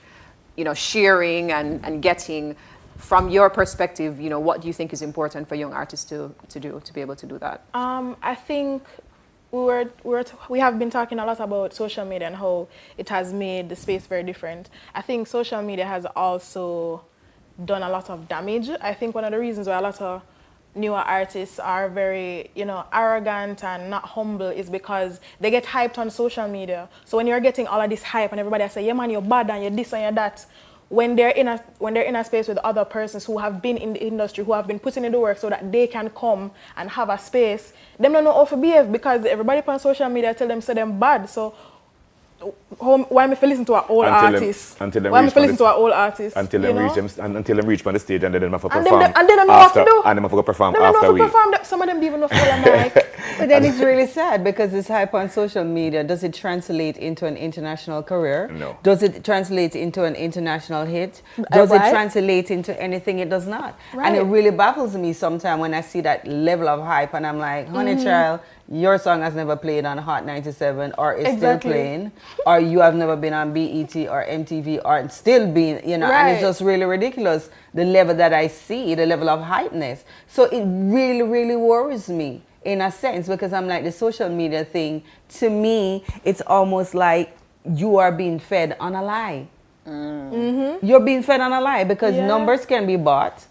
you know, sharing and getting? From your perspective, you know, what do you think is important for young artists to do, to be able to do that? I think we have been talking a lot about social media and how it has made the space very different. I think social media has also done a lot of damage. I think one of the reasons why a lot of newer artists are very, you know, arrogant and not humble is because they get hyped on social media. So when you're getting all of this hype and everybody say, yeah man, you're bad and you're this and you're that, when they're in a space with other persons who have been in the industry, who have been putting in the work so that they can come and have a space, them don't know how to behave, because everybody on social media tell them say them bad. So why am I listen to an old artist? Why am I listen to an old artist? Until them reach on the stage, and then them have to And perform. them- and they don't know what to do. And them have to perform They don't know after how we. to perform. Some of them don't even know how to mic. But then it's really sad, because this hype on social media, does it translate into an international career? No. Does it translate into an international hit? Does it Right. translate into anything? It does not. And it Right. really baffles me sometimes when I see that level of hype, and I'm like, honey child, your song has never played on Hot 97 or is Exactly. still playing, or you have never been on BET or MTV or still being, you know, and it's Right. just really ridiculous, the level that I see, the level of hypeness. So it really, really worries me in a sense, because I'm like, the social media thing, to me, it's almost like you are being fed on a lie. You're being fed on a lie because numbers can be bought.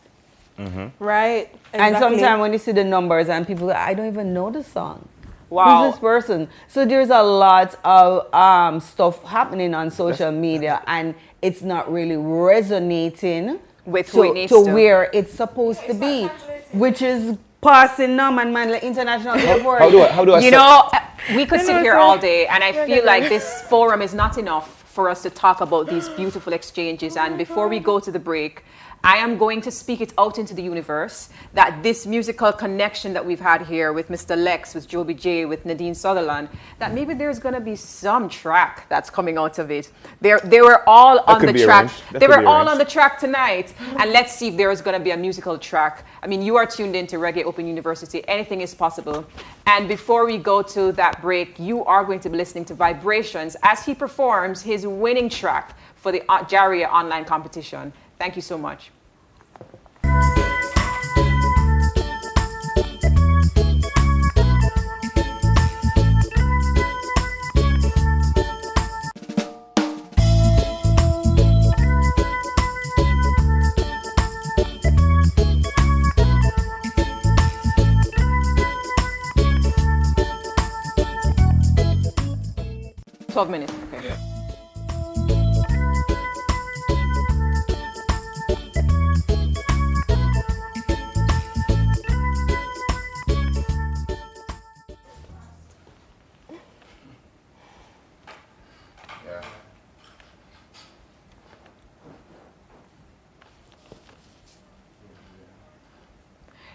Right. Exactly. And sometimes when you see the numbers and people go, I don't even know the song. Wow. Who's this person? So there's a lot of stuff happening on social media and it's not really resonating with who it needs to to. where it's supposed to be, which is passing numb and man like international airport. How do I You know, we could sit here all day and I feel like this forum is not enough for us to talk about these beautiful exchanges. And before we go to the break, I am going to speak it out into the universe that this musical connection that we've had here with Mr. Lex, with Joby J, with Nadine Sutherland, that maybe there's going to be some track that's coming out of it. They were all on the track. They were all on the track tonight. And let's see if there is going to be a musical track. I mean, you are tuned into Reggae Open University. Anything is possible. And before we go to that break, you are going to be listening to Vibrations as he performs his winning track for the Jaria online competition. Thank you so much. Yeah. 12 minutes. Okay. Yeah.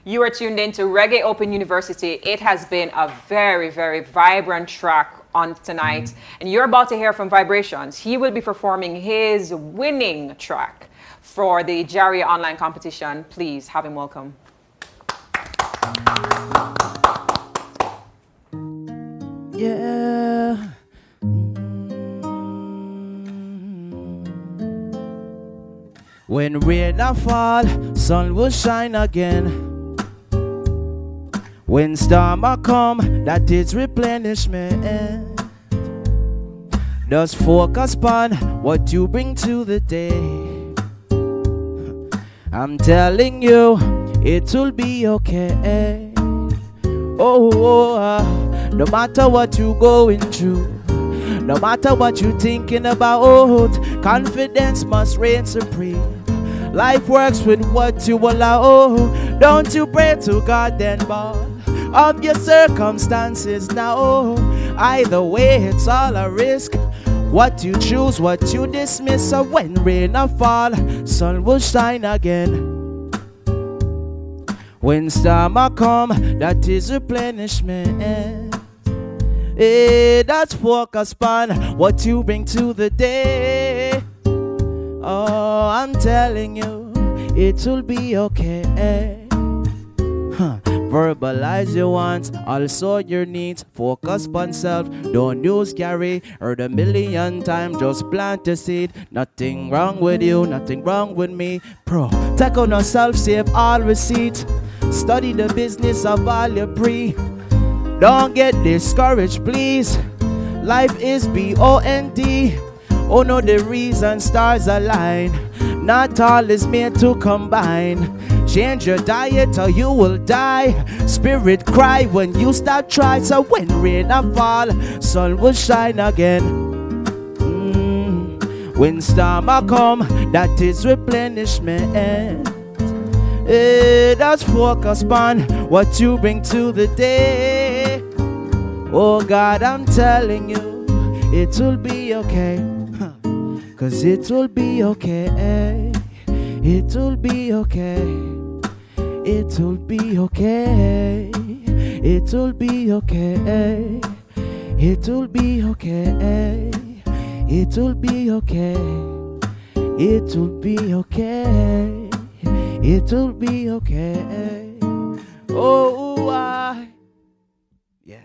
You are tuned into Reggae Open University. It has been a very, very vibrant track on tonight. And you're about to hear from Vibrations. He will be performing his winning track for the Jaria online competition. Please have him welcome. Yeah. When rain a fall, sun will shine again. When storm a come, that is replenishment. Just focus upon what you bring to the day. I'm telling you, it will be okay. No matter what you going through, no matter what you thinking about, confidence must reign supreme. Life works with what you allow. Don't you pray to God then, boy, of your circumstances now. Either way, it's all a risk. What you choose, what you dismiss. So when rain or fall, sun will shine again. When storm a come, that is replenishment. Hey, that's focus on what you bring to the day. Oh, I'm telling you, it will be okay. Verbalize your wants, also your needs. Focus on self, don't use carry. Heard a million times, just plant a seed. Nothing wrong with you, nothing wrong with me. Protect on yourself, save all receipts. Study the business of all your pre. Don't get discouraged, please. Life is B-O-N-D. Oh no, the reason stars align. Not all is made to combine. Change your diet or you will die. Spirit cry when you start try. So when rain a fall, sun will shine again. When storm a come, that is replenishment. Just focus on what you bring to the day. Oh God, I'm telling you, it will be okay. 'Cause it will be okay. It will be okay. It will be okay. It will be okay. It will be okay. It will be okay. It will be okay. It will be okay. Oh, I. Yeah.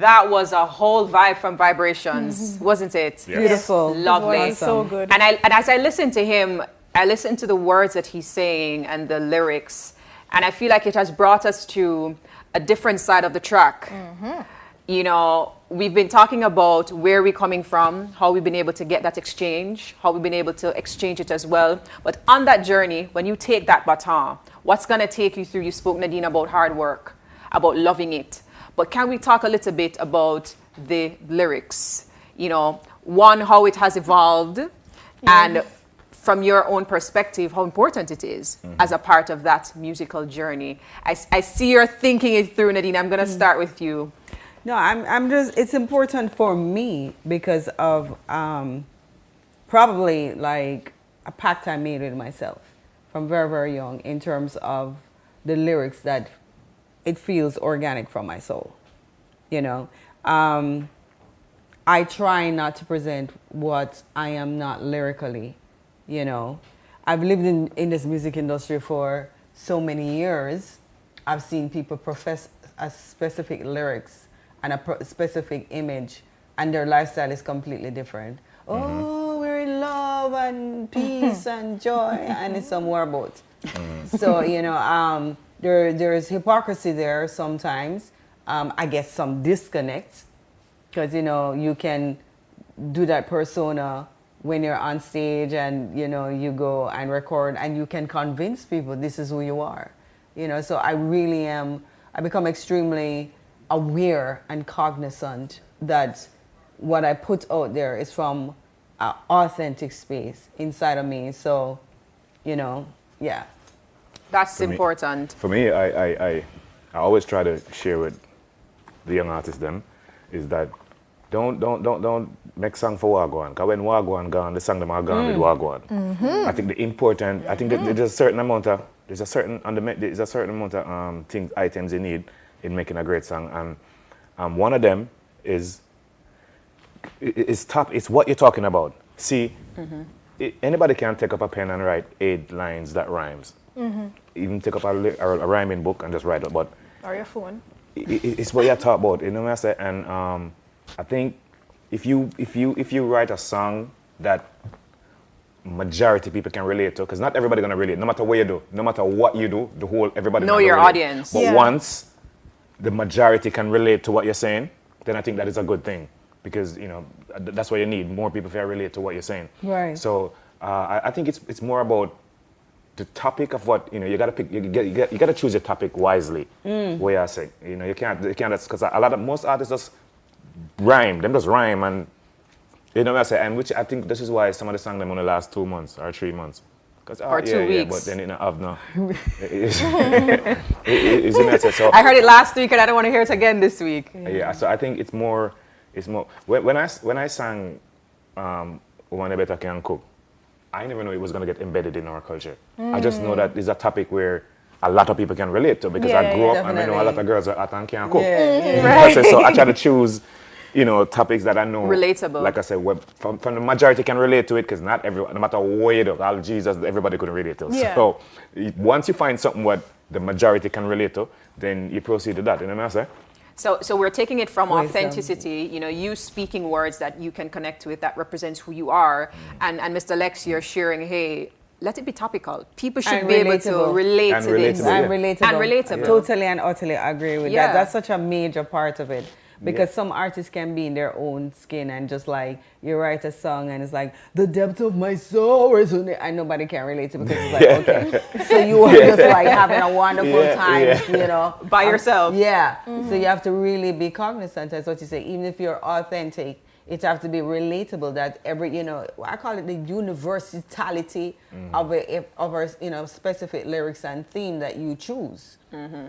That was a whole vibe from Vibrations, wasn't it? Yes. Beautiful. Lovely. It was so good. And as I listen to him, I listen to the words that he's saying and the lyrics, and I feel like it has brought us to a different side of the track. You know, we've been talking about where we're coming from, how we've been able to get that exchange, how we've been able to exchange it as well. But on that journey, when you take that baton, what's going to take you through? You spoke, Nadine, about hard work, about loving it. But can we talk a little bit about the lyrics? You know, one, how it has evolved, and from your own perspective, how important it is as a part of that musical journey. I see you're thinking it through, Nadine. I'm going to start with you. No, I'm just, it's important for me because of probably like a pact I made with myself from very, very young in terms of the lyrics that it feels organic from my soul. You know, I try not to present what I am not lyrically, you know. I've lived in this music industry for so many years. I've seen people profess a specific lyrics and a specific image, and their lifestyle is completely different. Oh, we're in love and peace and joy, and it's somewhere about. So, you know, there's hypocrisy there sometimes. I guess some disconnect, because, you know, you can do that persona when you're on stage and, you know, you go and record and you can convince people this is who you are. You know, so I become extremely aware and cognizant that what I put out there is from an authentic space inside of me. So, you know, yeah. That's important. For me, I always try to share with the young artists them is that don't make song for Wagwan. Because when Wagwan gone, the song them are gone with Wagwan. I think the important, I think that there's a certain amount of, there's a certain amount of items you need in making a great song, and one of them is it's what you're talking about. See, anybody can take up a pen and write 8 lines that rhymes. Even take up a rhyming book and just write it, but Or your phone. It's what you talk about, you know what I say? And I think if you write a song that majority people can relate to, because not everybody gonna relate, no matter what you do, no matter what you do, everybody know your audience. But once the majority can relate to what you're saying, then I think that is a good thing, because you know that's what you need, more people can relate to what you're saying. Right. So I think it's more about the topic of what, you know, you gotta pick, you gotta choose your topic wisely. Where you say, you know, you can't because most artists just rhyme, and you know what I say, and which I think this is why some of the songs them on the last 2 months or 3 months. Or 2 weeks. But then it not have no. So I heard it last week and I don't want to hear it again this week. Yeah, so I think it's more when I sang Woman Better Can Cook, I never know it was going to get embedded in our culture. I just know that it's a topic where a lot of people can relate to, because I grew up and I know a lot of girls are hot and can't cook. Right. So I try to choose, you know, topics that I know relatable. Like I said, from the majority can relate to it, because not everyone, no matter what you do, all Jesus, everybody couldn't relate to. Yeah. So once you find something what the majority can relate to, then you proceed to that. You know what I'm saying? So we're taking it from authenticity, you know, you speaking words that you can connect with, that represents who you are, and Mr. Lex, you're sharing, hey, let it be topical. People should be able to relate to this. And relatable. Totally and utterly agree with Yeah. that. That's such a major part of it. Because some artists can be in their own skin and just like, you write a song and it's like, the depth of my soul is on it, and nobody can relate to it, because it's like, okay. So you are just like having a wonderful time, you know. By yourself. Yeah. So you have to really be cognizant, as what you say, even if you're authentic, it has to be relatable, that you know, I call it the universality of a you know, specific lyrics and theme that you choose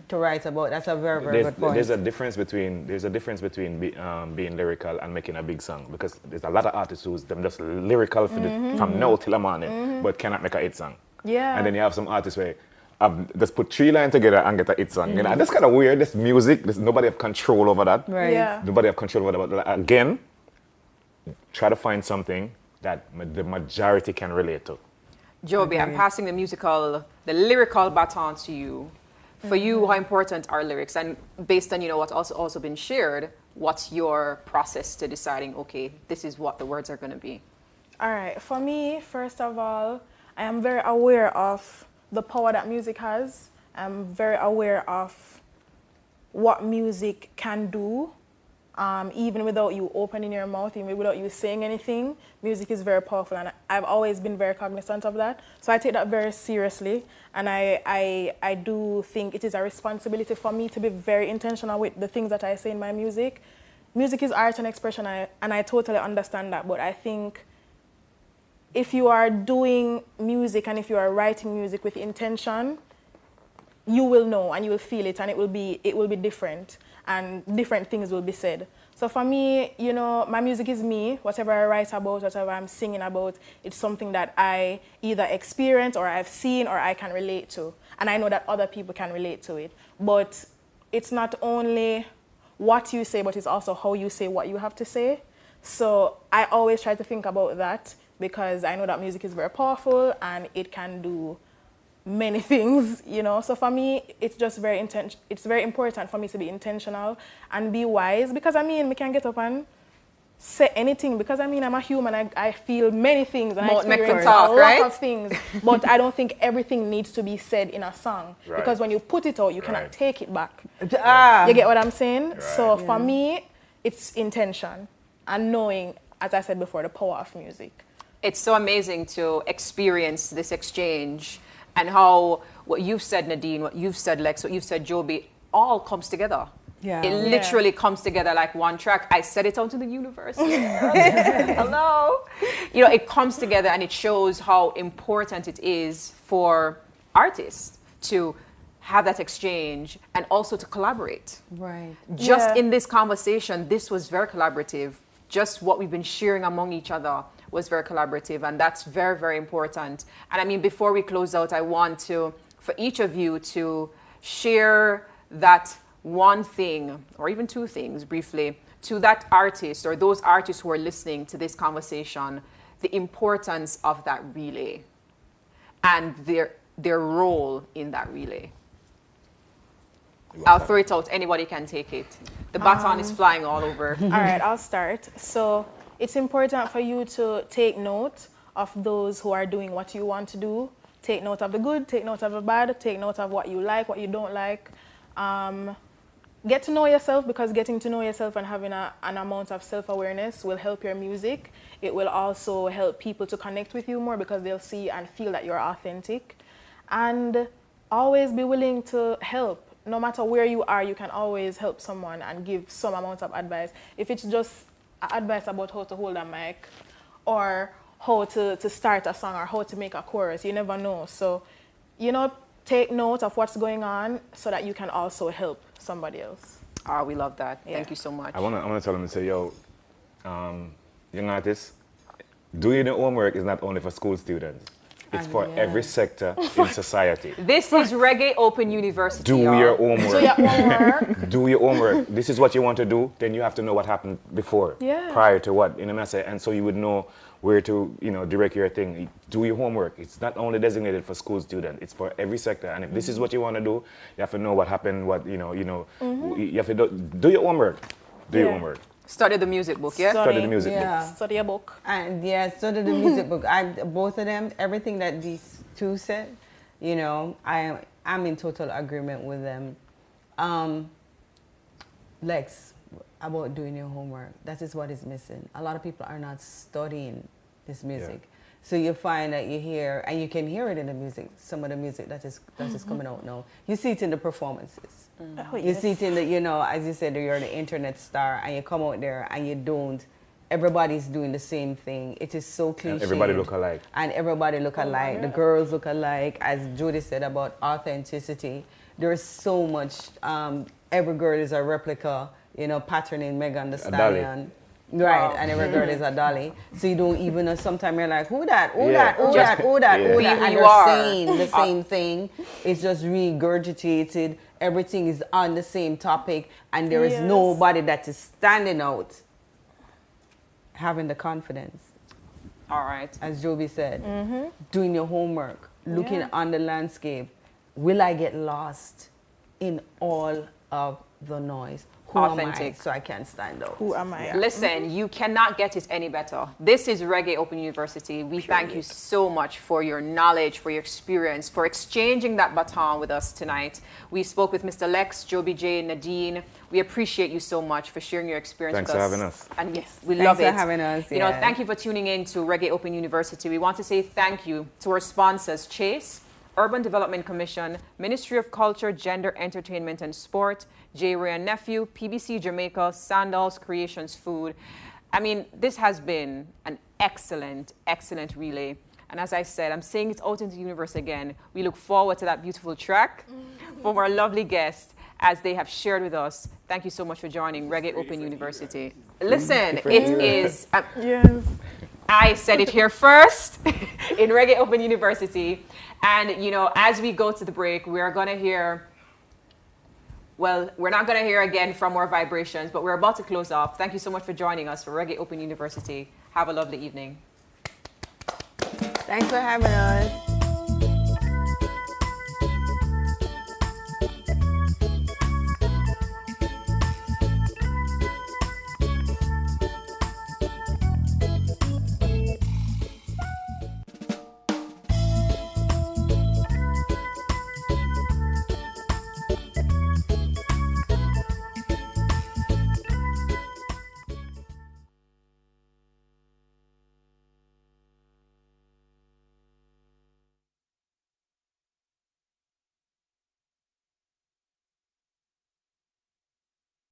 to write about. That's a very, very good point. There's a difference between being lyrical and making a big song, because there's a lot of artists who's them just lyrical from now till the morning, but cannot make a hit song. Yeah. And then you have some artists where just put 3 lines together and get a hit song. You know, and that's kind of weird. This music, nobody have control over that. Right. Yeah. Nobody have control over that. But again, try to find something that the majority can relate to. Joby, I'm passing the lyrical baton to you. For you, how important are lyrics? And based on, you know, what's also been shared, what's your process to deciding, okay, this is what the words are going to be? All right. For me, first of all, I am very aware of the power that music has. I'm very aware of what music can do. Even without you opening your mouth, even without you saying anything, music is very powerful, and I've always been very cognizant of that. So I take that very seriously, and I do think it is a responsibility for me to be very intentional with the things that I say in my music. Music is art and expression, and I totally understand that, but I think if you are doing music and if you are writing music with intention, you will know and you will feel it, and it will be different, and different things will be said. So for me, you know, my music is me. Whatever I write about, whatever I'm singing about, it's something that I either experience or I've seen or I can relate to. And I know that other people can relate to it. But it's not only what you say, but it's also how you say what you have to say. So I always try to think about that, because I know that music is very powerful and it can do many things, you know. So for me, it's just it's very important for me to be intentional and be wise, because I mean, we can get up and say anything, because I mean, I'm a human. I feel many things and I experience a lot of things, but I don't think everything needs to be said in a song, because when you put it out, you cannot take it back. You get what I'm saying? So for me, it's intention and knowing, as I said before, the power of music. It's so amazing to experience this exchange, and how what you've said, Nadine, what you've said, Lex, what you've said, Joby, all comes together. Yeah. It literally comes together like one track. I said it out to the universe. Hello. You know, it comes together, and it shows how important it is for artists to have that exchange and also to collaborate. Right. Just in this conversation, this was very collaborative. Just what we've been sharing among each other was very collaborative, and that's very, very important. And I mean, before we close out, I want to, for each of you to share that one thing, or even two things briefly, to that artist or those artists who are listening to this conversation, the importance of that relay and their role in that relay. I'll throw it out. Anybody can take it. The baton is flying all over. All right, I'll start. So it's important for you to take note of those who are doing what you want to do. Take note of the good, take note of the bad, take note of what you like, what you don't like. Get to know yourself, because getting to know yourself and having an amount of self-awareness will help your music. It will also help people to connect with you more, because they'll see and feel that you're authentic. And always be willing to help. No matter where you are, you can always help someone and give some amount of advice. If it's just advice about how to hold a mic, or how to start a song, or how to make a chorus, you never know. So, you know, take note of what's going on so that you can also help somebody else. Ah, we love that. Thank you so much. I wanna tell them and say, yo, young artists, doing your homework is not only for school students. It's for every sector in society. This is Reggae Open University. Do your homework. Do your homework. Do your homework. This is what you want to do, then you have to know what happened before, prior to what, you know what I'm saying? And so you would know where to, you know, direct your thing. Do your homework. It's not only designated for school students, it's for every sector. And if this is what you want to do, you have to know what happened, what, you know, you have to do your homework. Do your homework. Study the music book, yeah? Study the music book. Study a book. And study the music book. Both of them, everything that these two said, you know, I'm in total agreement with them. Lex, about doing your homework, that is what is missing. A lot of people are not studying this music. Yeah. So you find that you hear, and you can hear it in the music, some of the music that is coming out now. You see it in the performances. Oh, you see it in the, you know, as you said, you're the internet star, and you come out there and you don't, everybody's doing the same thing. It is so cliche. And everybody look alike. And everybody look alike. The girls look alike. As Judy said about authenticity, there's so much, every girl is a replica, you know, patterning Megan Thee Stallion. Right, and every girl is a dolly. So you don't even know, sometimes you're like, who that, who that, who that, who that, who that, and you're saying the same thing. It's just regurgitated. Everything is on the same topic, and there is nobody that is standing out, having the confidence. All right. As Joby said, doing your homework, looking on the landscape. Will I get lost in all of the noise? who am I? Authentic. So I can stand out. Who am I? Listen, you cannot get it any better. This is Reggae Open University. We thank you so much for your knowledge, for your experience, for exchanging that baton with us tonight. We spoke with Mr. Lex, Joby J, Nadine. We appreciate you so much for sharing your experience Thanks with us. for having us. And yes, we Thanks love for it. having us, You know, yeah. thank you for tuning in to Reggae Open University. We want to say thank you to our sponsors, Chase, Urban Development Commission, Ministry of Culture, Gender, Entertainment and Sport, J. Ray and Nephew, PBCJamaica, Sandals Creations Food. I mean, this has been an excellent, excellent relay. And as I said, I'm saying it out into the universe again. We look forward to that beautiful track from our lovely guests as they have shared with us. Thank you so much for joining Reggae Open University. Listen, it is... Yes. I said it here first in Reggae Open University. And, you know, as we go to the break, we are going to hear, well, we're not going to hear again from more vibrations, but we're about to close off. Thank you so much for joining us for Reggae Open University. Have a lovely evening. Thanks for having us.